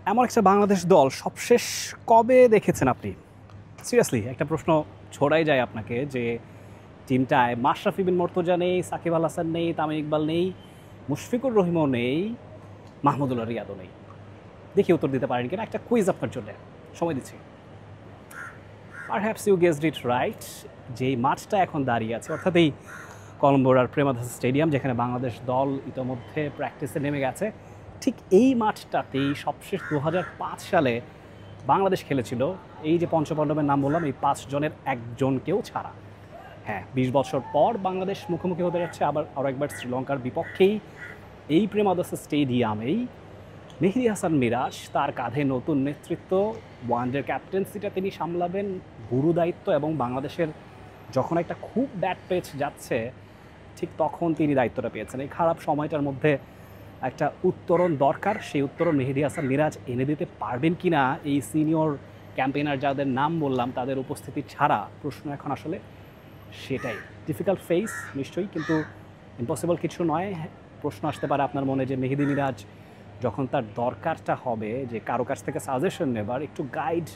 এমন একটা বাংলাদেশ দল সবশেষ কবে দেখেছেন আপনি? সিরিয়াসলি একটা প্রশ্ন ছোড়াই যায় আপনাকে যে টিমটায় মাশরাফি বিন মুর্তজা নেই, সাকিব আল হাসান নেই, তামিম ইকবাল নেই, মুশফিকুর রহিমও নেই, মাহমুদুল্লাহ রিয়াদও নেই। দেখি উত্তর দিতে পারেন কিনা। একটা কুইজ আপনার জন্য সময় দিচ্ছি। Perhaps you guessed it right. যেই মাঠটা এখন দাঁড়িয়ে আছে, অর্থাৎ এই কলম্বোর আর প্রেমাদাস স্টেডিয়াম, যেখানে বাংলাদেশ দল ইতোমধ্যে প্র্যাকটিসে নেমে গেছে, ঠিক এই মাঠটাতেই সবশেষ 2005 সালে বাংলাদেশ খেলেছিল। এই যে পঞ্চপাণ্ডবের নাম বললাম, এই 5 জনের একজনকেও ছাড়া। হ্যাঁ, 20 বছর পর বাংলাদেশ মুখোমুখি হতে যাচ্ছে আরও একবার শ্রীলঙ্কার বিপক্ষেই এই প্রেমাদাস স্টেডিয়ামেই। মেহেদী হাসান মিরাজ, তার কাঁধে নতুন নেতৃত্ব, ওয়ানডের ক্যাপ্টেন্সিটা তিনি সামলাবেন, গুরু দায়িত্ব, এবং বাংলাদেশের যখন একটা খুব ব্যাড পেচ যাচ্ছে ঠিক তখন তিনি দায়িত্বটা পেয়েছেন। এই খারাপ সময়টার মধ্যে একটা উত্তরণ দরকার। সেই উত্তরণ মেহেদী হাসান মিরাজ এনে দিতে পারবেন কি না এই সিনিয়র ক্যাম্পেইনার যাদের নাম বললাম তাদের উপস্থিতি ছাড়া, প্রশ্ন এখন আসলে সেটাই। ডিফিকাল্ট ফেস নিশ্চয়ই, কিন্তু ইম্পসিবল কিছু নয়। প্রশ্ন আসতে পারে আপনার মনে যে মেহেদী মিরাজ যখন তার দরকারটা হবে যে কারো কাছ থেকে সাজেশন নেবার, একটু গাইড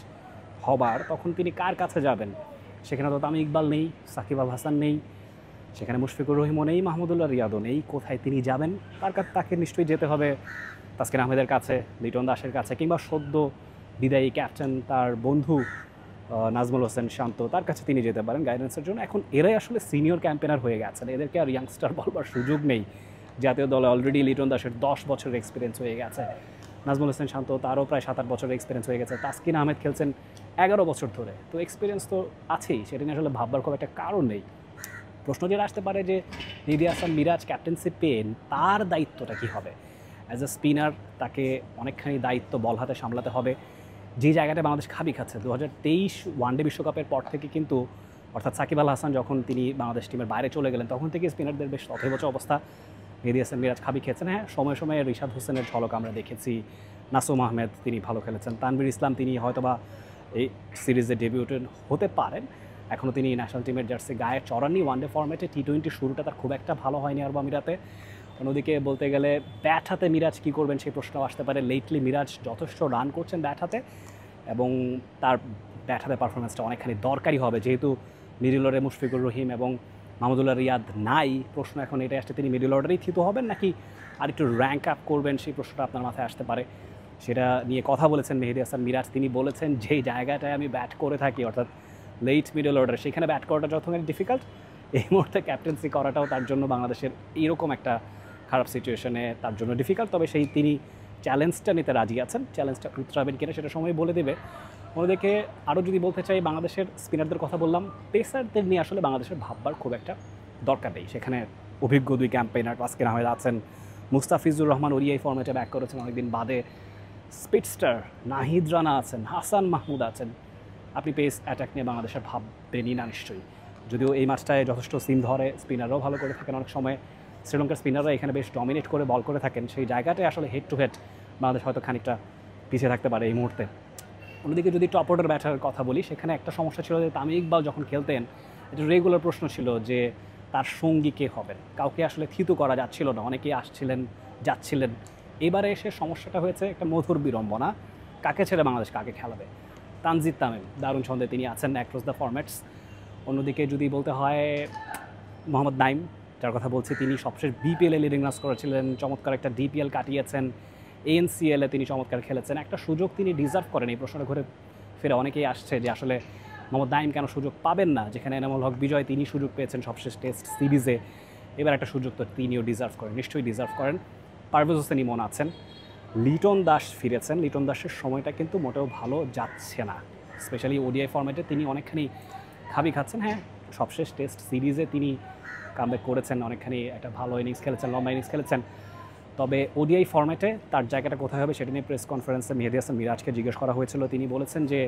হবার, তখন তিনি কার কাছে যাবেন? সেখানে তো তামিম ইকবাল নেই, সাকিব আল হাসান নেই, সেখানে মুশফিকুর রহিমও নেই, মাহমুদুল্লাহ রিয়াদও নেই। কোথায় তিনি যাবেন? তাকে নিশ্চয়ই যেতে হবে তাসকিন আহমেদের কাছে, লিটন দাসের কাছে, কিংবা সদ্য বিদায়ী ক্যাপ্টেন তার বন্ধু নাজমুল হোসেন শান্ত, তার কাছে তিনি যেতে পারেন গাইডেন্সের জন্য। এখন এরাই আসলে সিনিয়র ক্যাম্পেনার হয়ে গেছেন, এদেরকে আর ইয়াংস্টার বলবার সুযোগ নেই। জাতীয় দলে অলরেডি লিটন দাসের 10 বছরের এক্সপিরিয়েন্স হয়ে গেছে, নাজমুল হোসেন শান্ত তারও প্রায় 7-8 বছরের এক্সপিরিয়েন্স হয়ে গেছে, তাসকিন আহমেদ খেলছেন 11 বছর ধরে। তো এক্সপিরিয়েন্স তো আছেই, সেটা নিয়ে আসলে ভাববার খুব একটা কারণ নেই। প্রশ্ন যেটা আসতে পারে যে মেহেদী হাসান মিরাজ ক্যাপ্টেন্সি পেন, তার দায়িত্বটা কী হবে? অ্যাজ এ স্পিনার তাকে অনেকখানি দায়িত্ব বল হাতে সামলাতে হবে। যে জায়গাটা বাংলাদেশ খাবি খাচ্ছে 2023 ওয়ানডে বিশ্বকাপের পর থেকে, কিন্তু অর্থাৎ সাকিব আল হাসান যখন তিনি বাংলাদেশ টিমের বাইরে চলে গেলেন তখন থেকে স্পিনারদের বেশ তথৈবচ অবস্থা। মেহেদী হাসান মিরাজ খাবি খেয়েছেন। হ্যাঁ, সময়ে সময়ে রিশাদ হোসেনের ঝলক আমরা দেখেছি, নাসুম আহমেদ তিনি ভালো খেলেছেন, তানভীর ইসলাম তিনি হয়তোবা এই সিরিজে ডেবিউটেড হতে পারেন। এখনও তিনি ন্যাশনাল টিমের জার্সি গায়ে চড়াননি। ওয়ানডে ফর্ম্যাটে টি-20 শুরুটা তার খুব একটা ভালো হয়নি আরব আমিরাতে। অন্যদিকে বলতে গেলে ব্যাট হাতে মিরাজ কী করবেন সেই প্রশ্ন আসতে পারে। লেটলি মিরাজ যথেষ্ট রান করছেন ব্যাট হাতে, এবং তার ব্যাট হাতে পারফরমেন্সটা অনেকখানি দরকারি হবে, যেহেতু মিডল অর্ডারে মুশফিকুর রহিম এবং মাহমুদুল্লাহ রিয়াদ নাই। প্রশ্ন এখন এটাই আসছে, তিনি মিডল অর্ডারেই থিত হবেন নাকি আর একটু র্যাঙ্ক আপ করবেন, সেই প্রশ্নটা আপনার মাথায় আসতে পারে। সেটা নিয়ে কথা বলেছেন মেহেদী হাসান মিরাজ। তিনি বলেছেন যেই জায়গাটায় আমি ব্যাট করে থাকি, অর্থাৎ লেট মিডল অর্ডার, সেখানে ব্যাট করাটা যতখানি ডিফিকাল্ট, এই মুহূর্তে ক্যাপ্টেন্সি করাটাও তার জন্য বাংলাদেশের এরকম একটা খারাপ সিচুয়েশনে তার জন্য ডিফিকাল্ট। তবে তিনি চ্যালেঞ্জটা নিতে রাজি আছেন। চ্যালেঞ্জটা উতরাবেন কিনা সেটা সময় বলে দেবে। অন্যদিকে আরও যদি বলতে চাই, বাংলাদেশের স্পিনারদের কথা বললাম, পেসারদের নিয়ে আসলে বাংলাদেশের ভাববার খুব একটা দরকার নেই। সেখানে অভিজ্ঞ 2 ক্যাম্পেইনার তাসকিন আহমেদ আছেন, মুস্তাফিজুর রহমান ওডিআই ফর্মেটে ব্যাক করেছেন অনেকদিন বাদে, স্পিডস্টার নাহিদ রানা আছেন, হাসান মাহমুদ আছেন। আপনি পেস অ্যাটাক নিয়ে বাংলাদেশের ভাববেনই না নিশ্চয়ই। যদিও এই ম্যাচটায় যথেষ্ট সিম ধরে, স্পিনাররাও ভালো করে থাকেন, অনেক সময় শ্রীলঙ্কার স্পিনাররা এখানে বেশ ডমিনেট করে বল করে থাকেন, সেই জায়গাটায় আসলে হেড টু হেড বাংলাদেশ হয়তো খানিকটা পিছিয়ে থাকতে পারে এই মুহূর্তে। অন্যদিকে যদি টপ অর্ডার ব্যাটারের কথা বলি, সেখানে একটা সমস্যা ছিল যে তামিম ইকবাল যখন খেলতেন, এটা রেগুলার প্রশ্ন ছিল যে তার সঙ্গী কে হবেন। কাউকে আসলে থিতু করা যাচ্ছিল না, অনেকেই আসছিলেন যাচ্ছিলেন। এবারে এসে সমস্যাটা হয়েছে একটা মধুর বিড়ম্বনা, কাকে ছেড়ে বাংলাদেশ কাকে খেলাবে। তানজিদ তামিম দারুণ ছন্দে তিনি আছেন অ্যাক্রস দ্য ফরম্যাটস। অন্যদিকে যদি বলতে হয় মোহাম্মদ নাইম, যার কথা বলছি, তিনি সবশেষ বিপিএলে লিডিং রান করেছিলেন, চমৎকার একটা ডিপিএল কাটিয়েছেন, এএনসিএলে তিনি চমৎকার খেলেছেন, একটা সুযোগ তিনি ডিজার্ভ করেন। এই প্রশ্নটা ঘুরে ফিরে অনেকেই আসছে যে আসলে মোহাম্মদ নাইম কেন সুযোগ পাবেন না, যেখানে এনামুল হক বিজয় তিনি সুযোগ পেয়েছেন সবশেষ টেস্ট সিরিজে। এবার একটা সুযোগ তো তিনিও ডিজার্ভ করেন, নিশ্চয়ই ডিজার্ভ করেন। পারভেজ হোসেন ইমন আছেন, লিটন দাস ফিরেছেন। লিটন দাসের সময়টা কিন্তু মোটেও ভালো যাচ্ছে না, স্পেশালি ওডিআই ফর্ম্যাটে তিনি অনেকখানি খাবি খাচ্ছেন। হ্যাঁ, সবশেষ টেস্ট সিরিজে তিনি কামব্যাক করেছেন, অনেকখানি একটা ভালো ইনিংস খেলেছেন, লম্বা ইনিংস খেলেছেন। তবে ওডিআই ফর্ম্যাটে তার জায়গাটা কোথায় হবে সেটা নিয়ে প্রেস কনফারেন্সে মেহেদী হাসান মিরাজকে জিজ্ঞেস করা হয়েছিল। তিনি বলেছেন যে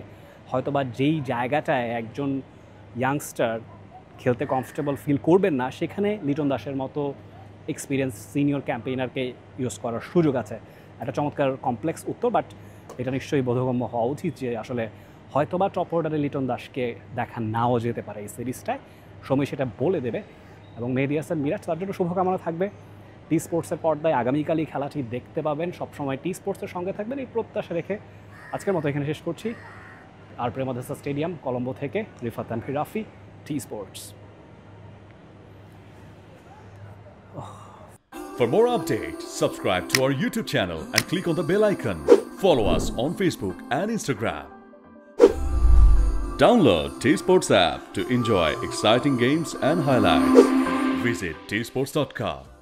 হয়তোবা যেই জায়গাটায় একজন ইয়াংস্টার খেলতে কমফোর্টেবল ফিল করবেন না, সেখানে লিটন দাসের মতো এক্সপিরিয়েন্স সিনিয়র ক্যাম্পেইনারকে ইউজ করার সুযোগ আছে। একটা চমৎকার কমপ্লেক্স উত্তর, বাট এটা নিশ্চয়ই বোধগম্য হওয়া উচিত যে আসলে হয়তোবা টপ অর্ডারে লিটন দাসকে দেখা নাও যেতে পারে এই সিরিজটায়। সময় সেটা বলে দেবে, এবং মেহেদী হাসান মিরাজ তার জন্য শুভকামনা থাকবে। টি স্পোর্টসের পর্দায় আগামীকালই খেলাটি দেখতে পাবেন। সবসময় টি স্পোর্টসের সঙ্গে থাকবেন এই প্রত্যাশা রেখে আজকের মতো এখানে শেষ করছি। আর প্রেমাদাসা স্টেডিয়াম, কলম্বো থেকে Rifat Tanvir Rafi, T Sports. For more updates, subscribe to our YouTube channel and click on the bell icon. Follow us on Facebook and Instagram. Download T Sports app to enjoy exciting games and highlights. Visit tsports.com.